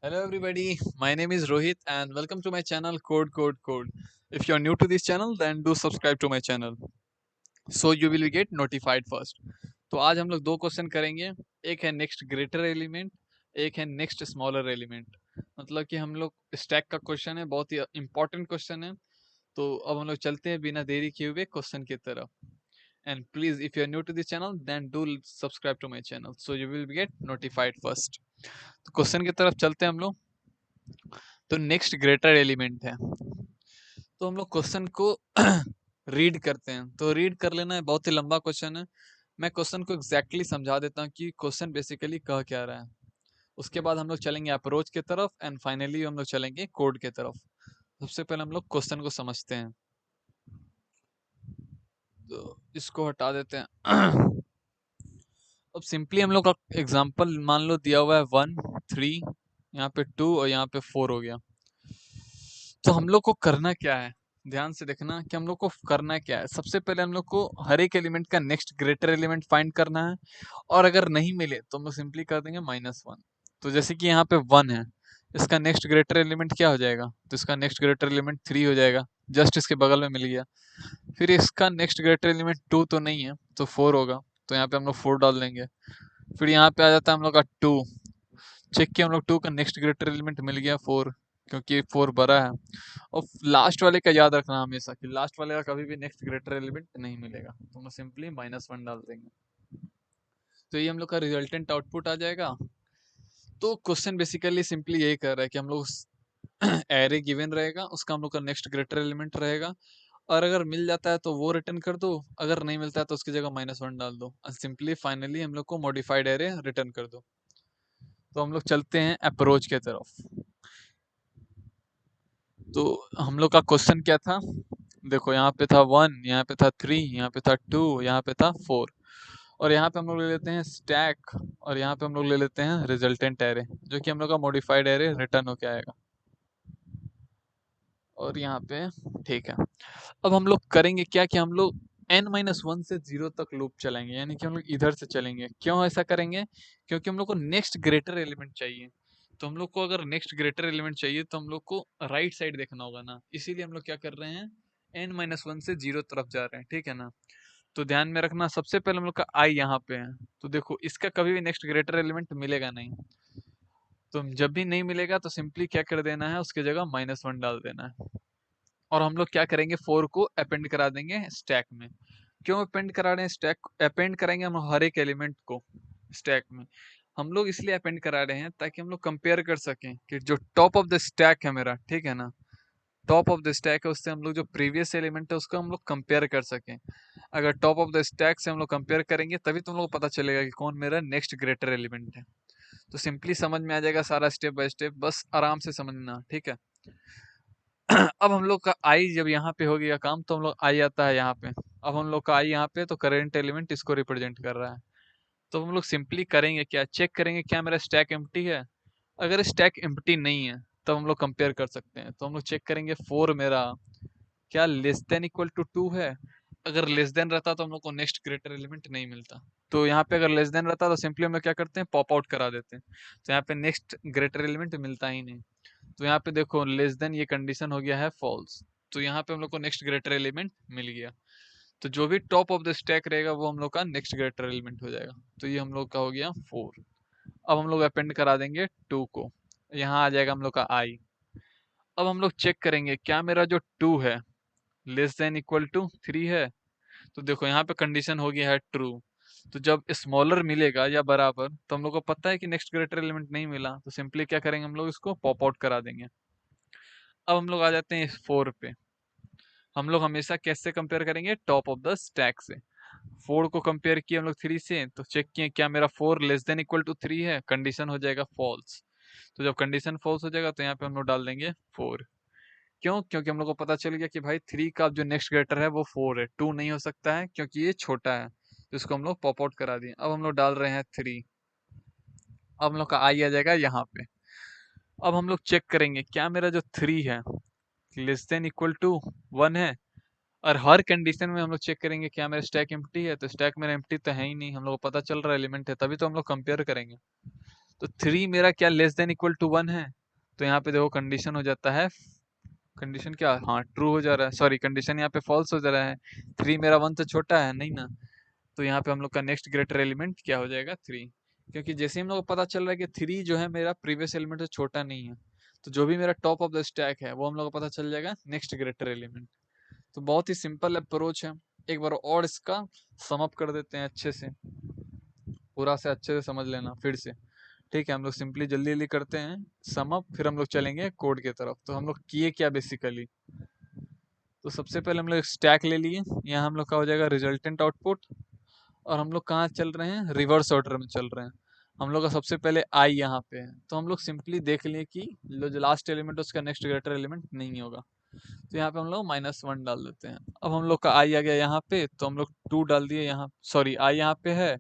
Hello everybody, my name is Rohit and welcome to my channel Code Code Code. If you are new to this channel then do subscribe to my channel so you will get notified first. तो आज हम लोग दो question करेंगे, एक है next greater element, एक है नेक्स्ट स्मॉलर एलिमेंट। मतलब कि हम लोग स्टैक का क्वेश्चन है, बहुत ही इंपॉर्टेंट क्वेश्चन है। तो अब हम लोग चलते हैं बिना देरी किए हुए क्वेश्चन की तरफ। And please if you are new to this channel then do subscribe to my channel so you will get notified first. तो क्वेश्चन की तरफ चलते हैं हम लोग। तो नेक्स्ट ग्रेटर एलिमेंट है, तो हम लोग क्वेश्चन को रीड करते हैं। तो रीड कर लेना है, बहुत ही लंबा क्वेश्चन है। मैं क्वेश्चन को एग्जैक्टली समझा देता हूँ कि क्वेश्चन बेसिकली कह क्या रहा है। उसके बाद हम लोग चलेंगे अप्रोच की तरफ एंड फाइनली हम लोग चलेंगे कोड की तरफ। सबसे पहले हम लोग क्वेश्चन को समझते हैं। तो इसको हटा देते हैं। अब सिंपली हम लोग का एग्जांपल मान लो दिया हुआ है 1 3, यहाँ पे 2 और यहाँ पे 4 हो गया। तो हम लोग को करना क्या है, ध्यान से देखना कि हम लोग को करना क्या है। सबसे पहले हम लोग को हर एक एलिमेंट का नेक्स्ट ग्रेटर एलिमेंट फाइंड करना है, और अगर नहीं मिले तो हम लोग सिंपली कर देंगे -1। तो जैसे कि यहाँ पे 1 है, इसका नेक्स्ट ग्रेटर एलिमेंट क्या हो जाएगा, तो इसका नेक्स्ट ग्रेटर एलिमेंट 3 हो जाएगा, जस्ट इसके बगल में मिल गया। फिर इसका नेक्स्ट ग्रेटर एलिमेंट 2 तो नहीं है तो 4 होगा, तो यहाँ पे हम लोग 4 डाल देंगे। फिर यहाँ पे आ जाता है हम लोग का 2, चेक किया हम लोग 2 का नेक्स्ट ग्रेटर एलिमेंट मिल गया 4, क्योंकि 4 बड़ा है। और लास्ट वाले का याद रखना हमेशा कि लास्ट वाले का कभी भी नेक्स्ट ग्रेटर एलिमेंट नहीं मिलेगा, तो हम सिंपली -1 डाल देंगे। तो ये हम लोग का रिजल्टेंट आउटपुट आ जाएगा। तो क्वेश्चन बेसिकली सिंपली यही कर रहा है कि हम लोग एरे गिवन रहेगा, उसका हम लोग का नेक्स्ट ग्रेटर एलिमेंट रहेगा, और अगर मिल जाता है तो वो रिटर्न कर दो, अगर नहीं मिलता है तो उसकी जगह -1 डाल दो, और सिंपली फाइनली हम लोग को मॉडिफाइड एरे रिटर्न कर दो। तो हम लोग चलते हैं अप्रोच के तरफ। तो हम लोग का क्वेश्चन क्या था, देखो यहाँ पे था 1, यहाँ पे था 3, यहाँ पे था 2, यहाँ पे था 4, और यहाँ पे हम लोग ले लेते हैं स्टैक, और यहाँ पे हम लोग ले लेते हैं रिजल्टेंट एरे, जो कि हम लोग का मॉडिफाइड एरे रिटर्न होके आएगा। और यहाँ पे ठीक है। अब हम लोग करेंगे क्या कि हम लोग n-1 से 0 तक लूप चलाएंगे, यानी कि हम लोग इधर से चलेंगे। क्यों ऐसा करेंगे, क्योंकि हम लोग को नेक्स्ट ग्रेटर एलिमेंट चाहिए। तो हम लोग को अगर नेक्स्ट ग्रेटर एलिमेंट चाहिए तो हम लोग को राइट साइड देखना होगा ना, इसीलिए हम लोग क्या कर रहे हैं, n-1 से 0 तरफ जा रहे हैं, ठीक है ना। तो ध्यान में रखना, सबसे पहले हम लोग का आई यहाँ पे है, तो देखो इसका कभी भी नेक्स्ट ग्रेटर एलिमेंट मिलेगा नहीं। तो जब भी नहीं मिलेगा तो सिंपली क्या कर देना है, उसकी जगह -1 डाल देना है। और हम लोग क्या करेंगे, 4 को अपेंड करा देंगे स्टैक में। क्यों अपेंड करा रहे हैं, स्टैक अपेंड करेंगे हम हर एक एलिमेंट को स्टैक में। हम लोग इसलिए अपेंड करा रहे हैं ताकि हम लोग कंपेयर कर सकें कि जो टॉप ऑफ द स्टैक है मेरा, ठीक है ना, टॉप ऑफ द स्टैक है, उससे हम लोग जो प्रीवियस एलिमेंट है उसको हम लोग कंपेयर कर सकें। अगर टॉप ऑफ द स्टैक से हम लोग कंपेयर करेंगे तभी तुम लोग को पता चलेगा कि कौन मेरा नेक्स्ट ग्रेटर एलिमेंट है। तो सिंपली समझ में आ जाएगा सारा स्टेप बाय स्टेप, बस आराम से समझना, ठीक है। अब हम लोग का आई जब यहाँ पे हो गया काम, तो हम लोग आई आता है यहाँ पे। अब हम लोग का आई यहाँ पे, तो करेंट एलिमेंट इसको रिप्रेजेंट कर रहा है। तो हम लोग सिंपली करेंगे क्या, चेक करेंगे क्या मेरा स्टैक एम्प्टी है। अगर स्टैक एम्प्टी नहीं है तब हम लोग कंपेयर कर सकते हैं। तो हम लोग चेक करेंगे 4 मेरा क्या लेस देन इक्वल टू 2 है। अगर लेस देन रहता तो हम लोग को नेक्स्ट ग्रेटर एलिमेंट नहीं मिलता। तो यहाँ पे अगर लेस देन रहता तो सिंपली हम लोग क्या करते हैं, पॉप आउट करा देते हैं। तो यहाँ पे नेक्स्ट ग्रेटर एलिमेंट मिलता ही नहीं। तो यहाँ पे देखो लेस देन, ये कंडीशन हो गया है फॉल्स। तो यहाँ पे हम लोग को नेक्स्ट ग्रेटर एलिमेंट मिल गया। तो जो भी टॉप ऑफ द स्टैक रहेगा वो हम लोग का नेक्स्ट ग्रेटर एलिमेंट हो जाएगा। तो ये हम लोग का हो गया 4। अब हम लोग अपेंड करा देंगे 2 को, यहाँ आ जाएगा हम लोग का आई। अब हम लोग चेक करेंगे क्या मेरा जो 2 है लेस देन इक्वल टू 3 है। तो देखो यहाँ पे कंडीशन हो गया है ट्रू। तो जब स्मॉलर मिलेगा या बराबर तो हम लोग को पता है कि नेक्स्ट ग्रेटर एलिमेंट नहीं मिला, तो सिंपली क्या करेंगे, हम लोग इसको पॉप आउट करा देंगे। अब हम लोग आ जाते हैं इस 4 पे। हम लोग हमेशा कैसे कंपेयर करेंगे, टॉप ऑफ द स्टैक से। 4 को कंपेयर किया हम लोग 3 से, तो चेक किए क्या मेरा 4 लेस देन इक्वल टू 3 है, कंडीशन हो जाएगा फॉल्स। तो जब कंडीशन फॉल्स हो जाएगा तो यहाँ पे हम लोग डाल देंगे 4। क्यों, क्योंकि हम लोग को पता चल गया कि भाई 3 का जो नेक्स्ट ग्रेटर है वो 4 है, 2 नहीं हो सकता है क्योंकि ये छोटा है। तो इसको हम लोग पॉप आउट करा दिए। अब हम लोग डाल रहे हैं 3। अब हम लोग का आई आ जाएगा यहाँ पे। अब हम लोग चेक करेंगे क्या मेरा जो 3 है लेस देन इक्वल टू 1 है। और हर कंडीशन में हम लोग चेक करेंगे क्या मेरा स्टैक एम्प्टी है, तो स्टैक मेरा एम्प्टी तो है ही नहीं, हम लोग को पता चल रहा है एलिमेंट है, तभी तो हम लोग कंपेयर करेंगे। तो 3 मेरा क्या लेस देन इक्वल टू 1 है, तो यहाँ पे देखो कंडीशन हो जाता है, कंडीशन क्या, हाँ ट्रू हो जा रहा है, सॉरी कंडीशन यहाँ पे फॉल्स हो जा रहा है, 3 मेरा 1 से छोटा है नहीं ना, तो यहाँ पे हम लोग का नेक्स्ट ग्रेटर एलिमेंट क्या हो जाएगा 3, क्योंकि जैसे ही हम लोग को पता चल रहा है कि 3 जो है मेरा प्रीवियस एलिमेंट से छोटा नहीं है, तो जो भी मेरा टॉप ऑफ द स्टैक है वो हम लोग को पता चल जाएगा नेक्स्ट ग्रेटर एलिमेंट। तो बहुत ही सिंपल अप्रोच है, एक बार और इसका सम अप कर देते हैं अच्छे से, पूरा से अच्छे से समझ लेना फिर से। ठीक है, हम लोग सिंपली जल्दी जल्दी करते हैं सम अप, फिर हम लोग चलेंगे कोड की तरफ। तो हम लोग किए क्या बेसिकली, तो सबसे पहले हम लोग स्टैक ले लिए, यहाँ हम लोग का हो जाएगा रिजल्टेंट आउटपुट, और हम लोग कहाँ चल रहे हैं, रिवर्स ऑर्डर में चल रहे हैं। हम लोग का सबसे पहले आई यहाँ पे है, तो हम लोग सिंपली देख लिए कि जो लास्ट एलिमेंट है उसका नेक्स्ट ग्रेटर एलिमेंट नहीं होगा, तो यहाँ पे हम लोग -1 डाल देते हैं। अब हम लोग का आई आ गया यहाँ पे, तो हम लोग 2 डाल दिए यहाँ, सॉरी आई यहाँ पे है,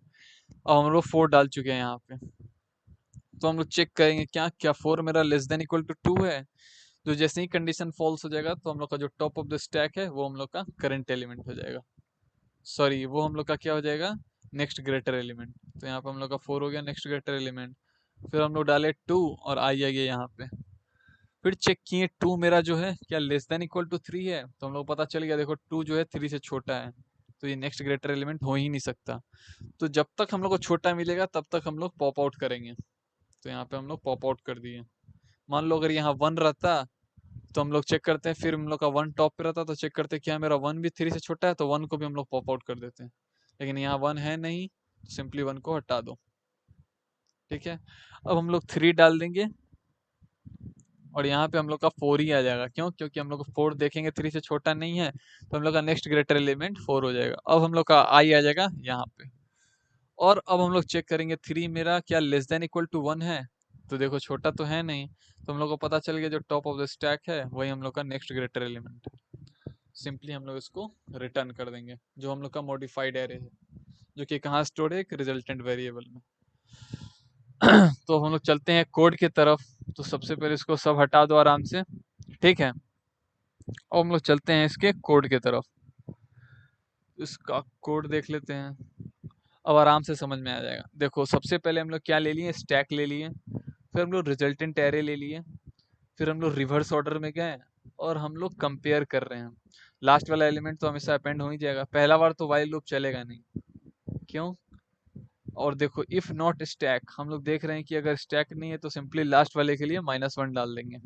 और हम लोग 4 डाल चुके हैं यहाँ पे। तो हम लोग चेक करेंगे क्या क्या 4 मेरा लेस देन इक्वल टू 2 है, तो जैसे ही कंडीशन फॉल्स हो जाएगा तो हम लोग का जो टॉप ऑफ द स्टैक है वो हम लोग का करंट एलिमेंट हो जाएगा, सॉरी वो हम लोग का क्या हो जाएगा, नेक्स्ट ग्रेटर एलिमेंट। तो यहाँ पे हम लोग का 4 हो गया नेक्स्ट ग्रेटर एलिमेंट, फिर हम लोग डाले 2 और आई आ गया यहाँ पे, फिर चेक किए 2 मेरा जो है क्या लेस देन इक्वल टू 3 है, तो हम लोग पता चल गया देखो 2 जो है 3 से छोटा है, तो ये नेक्स्ट ग्रेटर एलिमेंट हो ही नहीं सकता। तो जब तक हम लोग को छोटा मिलेगा तब तक हम लोग पॉप आउट करेंगे, तो यहाँ पे हम लोग पॉप आउट कर दिए। मान लो अगर यहाँ 1 रहता तो हम लोग चेक करते हैं, फिर हम लोग का 1 टॉप पे रहता तो चेक करते हैं क्या मेरा 1 भी 3 से छोटा है, तो 1 को भी हम लोग पॉप आउट कर देते हैं, लेकिन यहाँ 1 है नहीं, तो सिंपली 1 को हटा दो। ठीक है, अब हम लोग 3 डाल देंगे, और यहाँ पे हम लोग का 4 ही आ जाएगा, क्यों, क्योंकि हम लोग को 4 देखेंगे 3 से छोटा नहीं है, तो हम लोग का नेक्स्ट ग्रेटर एलिमेंट 4 हो जाएगा। अब हम लोग का आई आ जाएगा यहाँ पे, और अब हम लोग चेक करेंगे 3 मेरा क्या लेस देन इक्वल टू 1 है, तो देखो छोटा तो है नहीं, तो हम लोग को पता चल गया जो टॉप ऑफ द स्टैक है वही हम लोग का नेक्स्ट ग्रेटर एलिमेंट है। सिंपली हम लोग इसको रिटर्न कर देंगे, जो हम लोग का मॉडिफाइड एरे है, जो कि कहाँ स्टोर है, एक रिजल्टेंट वेरिएबल में। तो हम लोग चलते हैं कोड की तरफ, तो सबसे पहले इसको सब हटा दो आराम से। ठीक है, अब हम लोग चलते हैं इसके कोड की तरफ, इसका कोड देख लेते हैं, अब आराम से समझ में आ जाएगा। देखो सबसे पहले हम लोग क्या ले लिए, स्टैक ले लिए, फिर हम लोग रिजल्टेंट एरे ले लिए, फिर हम लोग रिवर्स ऑर्डर में गए, और हम लोग कंपेयर कर रहे हैं। लास्ट वाला एलिमेंट तो हमेशा अपेंड हो ही जाएगा, पहला बार तो वाइल लूप चलेगा नहीं, क्यों, और देखो इफ नॉट स्टैक, हम लोग देख रहे हैं कि अगर स्टैक नहीं है तो सिंपली लास्ट वाले के लिए -1 डाल देंगे,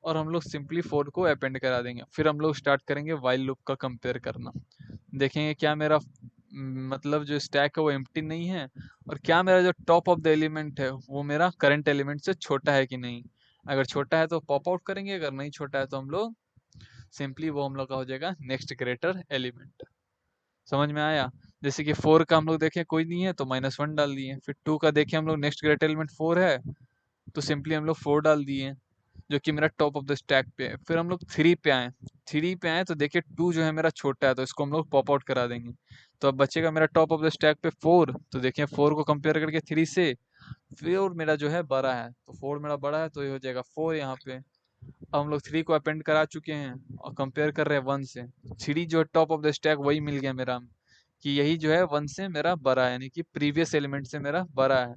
और हम लोग सिंपली 4 को अपेंड करा देंगे, फिर हम लोग स्टार्ट करेंगे वाइल लूप का कंपेयर करना, देखेंगे क्या मेरा मतलब जो स्टैक है वो एम्प्टी नहीं है, और क्या मेरा जो टॉप ऑफ द एलिमेंट है वो मेरा करंट एलिमेंट से छोटा है कि नहीं। अगर छोटा है तो पॉप आउट करेंगे, अगर नहीं छोटा है तो हम लोग सिंपली वो हम लोग का हो जाएगा नेक्स्ट ग्रेटर एलिमेंट। समझ में आया, जैसे कि 4 का हम लोग देखें कोई नहीं है तो -1 डाल दिए, फिर 2 का देखें हम लोग नेक्स्ट ग्रेटर एलिमेंट 4 है, तो सिंपली हम लोग 4 डाल दिए, जो कि मेरा टॉप ऑफ द स्टैक पे है। फिर हम लोग 3 पे आए, 3 पे आए तो देखिए 2 जो है मेरा छोटा है, तो इसको हम लोग पॉप आउट करा देंगे, तो अब बचेगा मेरा टॉप ऑफ द स्टैक पे 4, तो देखिए 4 को कंपेयर करके 3 से 4 मेरा जो है बड़ा है, तो 4 मेरा बड़ा है तो ये हो जाएगा 4 यहाँ पे। अब हम लोग 3 को अपेंड करा चुके हैं और कंपेयर कर रहे हैं 1 से, 3 जो है टॉप ऑफ द स्टैक वही मिल गया मेरा, कि यही जो है 1 से मेरा बड़ा है, यानी कि प्रीवियस एलिमेंट से मेरा बड़ा है।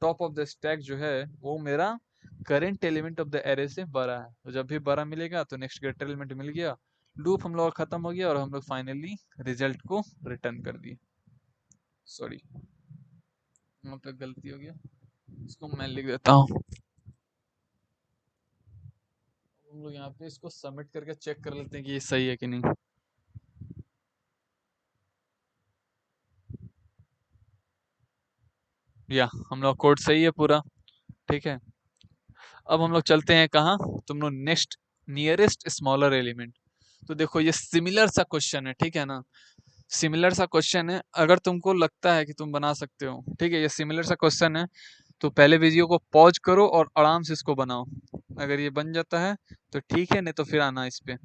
टॉप ऑफ द स्टैक जो है वो मेरा current element of the array से बड़ा है, तो जब भी बड़ा मिलेगा तो नेक्स्ट ग्रेटर एलिमेंट मिल गया, लूप हम लोग का खत्म हो गया, और हम लोग फाइनली रिजल्ट को रिटर्न कर दिए। सॉरी, वहाँ पे गलती हो गया, इसको मैं लिख देता हूँ। हम लोग यहाँ पे इसको सबमिट करके चेक कर लेते हैं कि ये सही है कि नहीं। या हम लोग कोड सही है पूरा। ठीक है, अब हम लोग चलते हैं कहाँ, तुम लोग नेक्स्ट नियरेस्ट स्मॉलर एलिमेंट। तो देखो ये सिमिलर सा क्वेश्चन है, ठीक है ना, सिमिलर सा क्वेश्चन है, अगर तुमको लगता है कि तुम बना सकते हो, ठीक है, ये सिमिलर सा क्वेश्चन है, तो पहले वीडियो को पॉज करो और आराम से इसको बनाओ, अगर ये बन जाता है तो ठीक है, नहीं तो फिर आना इस पे।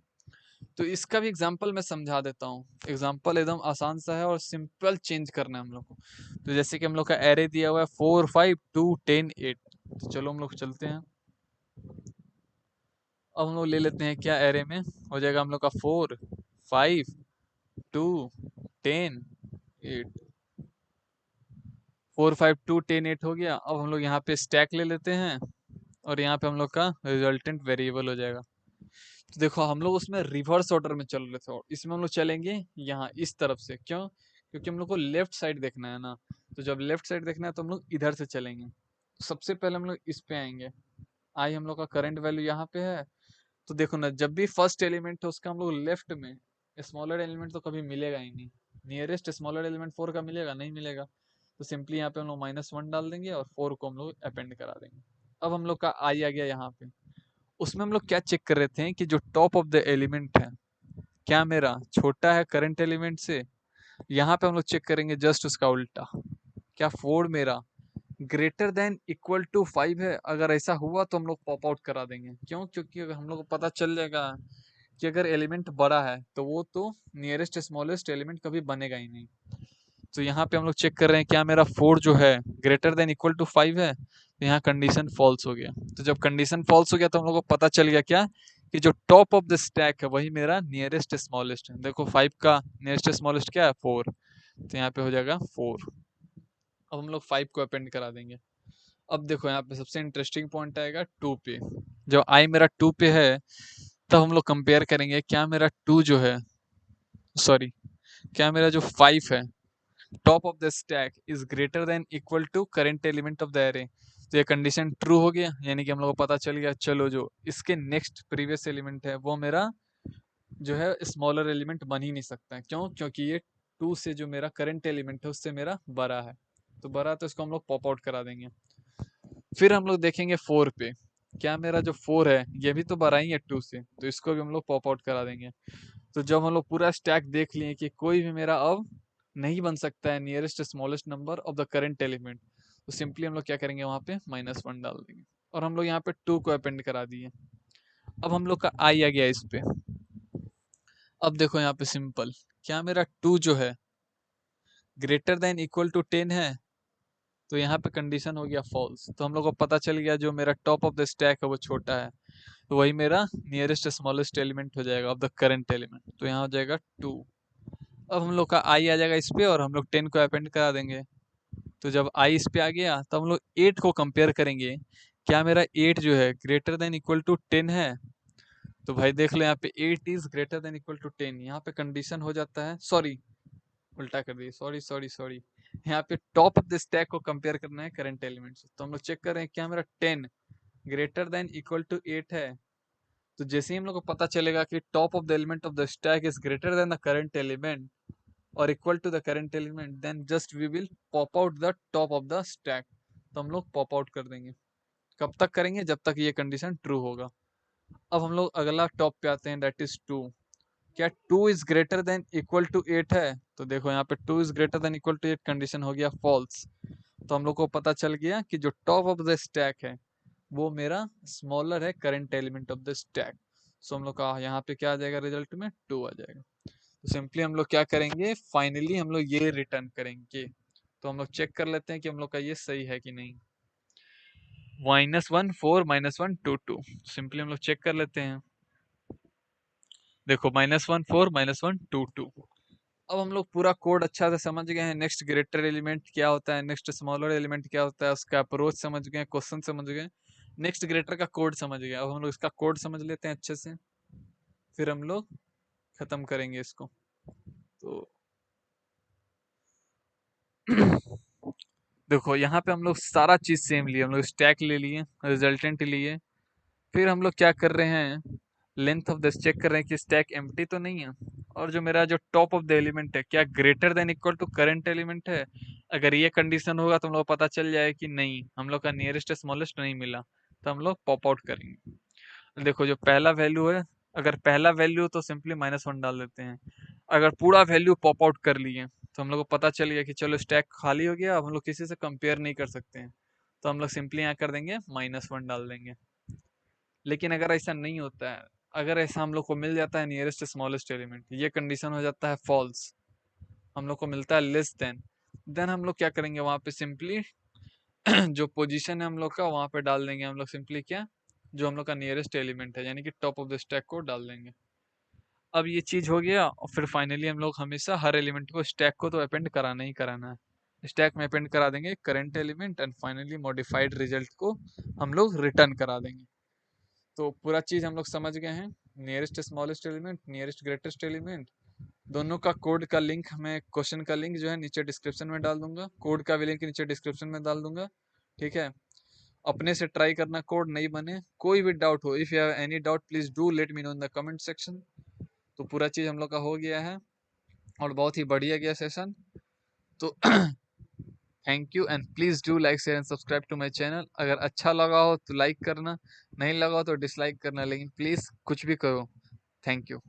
तो इसका भी एग्जांपल मैं समझा देता हूँ, एग्जांपल एकदम आसान सा है और सिंपल चेंज करना है हम लोग को। तो जैसे कि हम लोग का एरे दिया हुआ है 4 5 2 10 8, तो चलो हम लोग चलते हैं। अब हम लोग ले लेते हैं क्या, एरे में हो जाएगा हम लोग का 4 5 2 10 8, 4 5 2 10 8 हो गया। अब हम लोग यहाँ पे स्टैक ले लेते हैं और यहाँ पे हम लोग का रिजल्टेंट वेरिएबल हो जाएगा। तो देखो हम लोग उसमें रिवर्स ऑर्डर में चल रहे थे और इसमें हम लोग चलेंगे यहाँ इस तरफ से। क्यों? क्योंकि हम लोग को लेफ्ट साइड देखना है ना। तो जब लेफ्ट साइड देखना है तो हम लोग इधर से चलेंगे। सबसे पहले हम लोग इस पे आएंगे। आई हम लोग का करंट वैल्यू यहाँ पे है। तो देखो ना, जब भी फर्स्ट एलिमेंट है उसका हम लोग लेफ्ट में स्मॉलर एलिमेंट तो कभी मिलेगा ही नहीं। नियरेस्ट स्मॉलर एलिमेंट 4 का मिलेगा? नहीं मिलेगा। तो सिंपली यहाँ पे हम लोग -1 डाल देंगे और 4 को हम लोग अपेंड करा देंगे। अब हम लोग का आई आ गया यहाँ पे। उसमें हम लोग क्या चेक कर रहे थे कि जो टॉप ऑफ द एलिमेंट है क्या मेरा छोटा है करंट एलिमेंट से। यहाँ पे हम लोग चेक करेंगे जस्ट उसका उल्टा। क्या 4 मेरा ग्रेटर देन इक्वल टू 5 है? अगर ऐसा हुआ तो हम लोग पॉप आउट करा देंगे। क्यों? क्योंकि अगर हम लोग को पता चल जाएगा कि अगर एलिमेंट बड़ा है तो वो तो नियरेस्ट स्मॉलेस्ट एलिमेंट कभी बनेगा ही नहीं। तो यहाँ पे हम लोग चेक कर रहे हैं क्या मेरा 4 जो है ग्रेटर देन इक्वल टू 5 है। तो यहाँ कंडीशन फॉल्स हो गया। तो जब कंडीशन फॉल्स हो गया तो हम लोग को पता चल गया क्या कि जो टॉप ऑफ द स्टैक है वही मेरा नियरेस्ट स्मॉलेस्ट है। देखो 5 का नियरेस्ट स्मॉलेस्ट क्या है? 4। तो यहाँ पे हो जाएगा 4। अब हम लोग 5 को अपेंड करा देंगे। अब देखो यहाँ पे सबसे इंटरेस्टिंग पॉइंट आएगा 2 पे। जब आई मेरा 2 पे है तब हम लोग कंपेयर करेंगे क्या मेरा 2 जो है, सॉरी, क्या मेरा जो 5 है top of the stack is greater than equal to current element of the array. तो ये कंडीशन ट्रू हो गया, यानी कि हम लोग को पता चल गया चलो जो इसके नेक्स्ट प्रीवियस एलिमेंट है वो मेरा जो है स्मॉलर एलिमेंट बन ही नहीं सकता है। क्यों? क्योंकि ये 2 से जो मेरा करंट एलिमेंट है उससे मेरा बड़ा है। तो बड़ा है तो इसको हम लोग पॉप आउट करा देंगे। फिर हम लोग देखेंगे 4 पे। क्या मेरा जो 4 है ये भी तो बड़ा ही है 2 से, तो इसको भी हम लोग पॉप आउट करा देंगे। तो जब हम लोग पूरा स्टैक देख लिए कि कोई भी मेरा अब नहीं बन सकता है nearest smallest number of the current element, तो सिंपली हम लोग क्या करेंगे वहां पे -1 डाल देंगे। और हम लोग यहाँ पे 2 को अपेंड करा दिए। अब हम लोग का आई आ गया इस पे। अब देखो यहाँ पे सिंपल, क्या मेरा 2 जो है ग्रेटर देन इक्वल टू 10 है? तो यहाँ पे कंडीशन हो गया फॉल्स। तो हम लोग को पता चल गया जो मेरा टॉप ऑफ द स्टैक है वो छोटा है। तो वही मेरा नियरेस्ट स्मॉलेस्ट एलिमेंट हो जाएगा ऑफ द करंट एलिमेंट। तो यहाँ हो जाएगा 2। अब हम लोग का आई आ जाएगा इस पे और हम लोग 10 को अपेंड करा देंगे। तो जब आई इस पे आ गया तो हम लोग 8 को कंपेयर करेंगे। क्या मेरा 8 जो है ग्रेटर देन इक्वल टू 10 है? तो भाई देख लो यहाँ पे 8 is greater than equal to 10। यहाँ पे कंडीशन हो जाता है, सॉरी उल्टा कर दिए, सॉरी सॉरी सॉरी। यहाँ पे टॉप ऑफ द स्टैक को कंपेयर करना है करंट एलिमेंट से। तो हम लोग चेक कर रहे हैं क्या मेरा 10 ग्रेटर देन इक्वल टू 8 है। तो जैसे ही हम लोग को पता चलेगा कि top of the element of the stack is greater than the current element और equal to the current element, then just we will pop out the top of the stack. तो हम लोग पॉप आउट कर देंगे। कब तक करेंगे? जब तक ये कंडीशन ट्रू होगा। अब हम लोग अगला टॉप पे आते हैं, दैट इज 2। क्या 2 is greater than equal to 8 है? तो देखो यहाँ पे 2 is greater than equal to 8 condition हो गया फॉल्स। तो हम लोग को पता चल गया कि जो टॉप ऑफ द स्टैक है वो मेरा स्मॉलर है current element of the stack. So हम लोग का यहाँ पे क्या आ जाएगा रिजल्ट में? 2 आ जाएगा। तो सिंपली हम लोग क्या करेंगे, फाइनली हम लोग ये रिटर्न करेंगे। तो हम लोग चेक कर लेते हैं कि हम लोग का ये सही है कि नहीं। -1 4 -1 2 2। सिंपली हम लोग चेक कर लेते हैं। देखो -1 4 -1 2 2। अब हम लोग पूरा कोड अच्छा से समझ गए हैं। नेक्स्ट ग्रेटर एलिमेंट क्या होता है, नेक्स्ट स्मॉलर एलिमेंट क्या होता है, उसका अप्रोच समझ गए, क्वेश्चन समझ गए, नेक्स्ट ग्रेटर का कोड समझ गए। अब हम लोग इसका कोड समझ लेते हैं अच्छे से, फिर हम लोग खत्म करेंगे इसको। तो देखो यहाँ पे हम लोग सारा चीज सेम लिए, हम लोग स्टैक ले लिए, रिजल्टेंट लिए। फिर हम लोग क्या कर रहे हैं, लेंथ ऑफ द चेक कर रहे हैं कि स्टैक एम्प्टी तो नहीं है। और जो मेरा जो टॉप ऑफ द एलिमेंट है क्या greater than equal to current element है? अगर ये कंडीशन होगा तो हम लोग को पता चल जाए कि नहीं, हम लोग का नियरेस्ट स्मॉलेस्ट नहीं मिला, तो हम लोग पॉप आउट करेंगे। देखो जो पहला वैल्यू है, अगर पहला वैल्यू तो सिंपली -1 डाल देते हैं। अगर पूरा वैल्यू पॉप आउट कर लिए तो हम लोग को पता चल गया कि चलो स्टैक खाली हो गया, अब हम लोग किसी से कंपेयर नहीं कर सकते हैं। तो हम लोग सिंपली यहाँ कर देंगे -1 डाल देंगे। लेकिन अगर ऐसा नहीं होता है, अगर ऐसा हम लोग को मिल जाता है नियरेस्ट स्मॉलेस्ट एलिमेंट, ये कंडीशन हो जाता है फॉल्स, हम लोग को मिलता है लेस देन हम लोग क्या करेंगे वहां पे सिंपली जो पोजीशन है हम लोग का वहां पे डाल देंगे। हम लोग सिंपली क्या, जो हम लोग का नियरेस्ट एलिमेंट है यानी कि टॉप ऑफ द स्टैक को डाल देंगे। अब ये चीज हो गया और फिर फाइनली हम लोग हमेशा हर एलिमेंट को स्टैक को तो अपेंड कराना ही कराना है। स्टैक में अपेंड करा देंगे current element and finally modified result को हम लोग रिटर्न करा देंगे। तो पूरा चीज़ हम लोग समझ गए हैं। Nearest smallest element, nearest greatest element, दोनों का कोड का लिंक, मैं क्वेश्चन का लिंक जो है नीचे डिस्क्रिप्शन में डाल दूंगा, कोड का भी लिंक नीचे डिस्क्रिप्शन में डाल दूंगा। ठीक है, अपने से ट्राई करना, कोड नहीं बने। कोई भी डाउट हो, if you have any doubt please do let me know in the comment section. तो पूरा चीज़ हम लोग का हो गया है और बहुत ही बढ़िया गया सेशन। तो thank you and please do like share and subscribe to my channel. अगर अच्छा लगा हो तो लाइक करना, नहीं लगा हो तो डिसलाइक करना, लेकिन प्लीज़ कुछ भी करो। Thank you.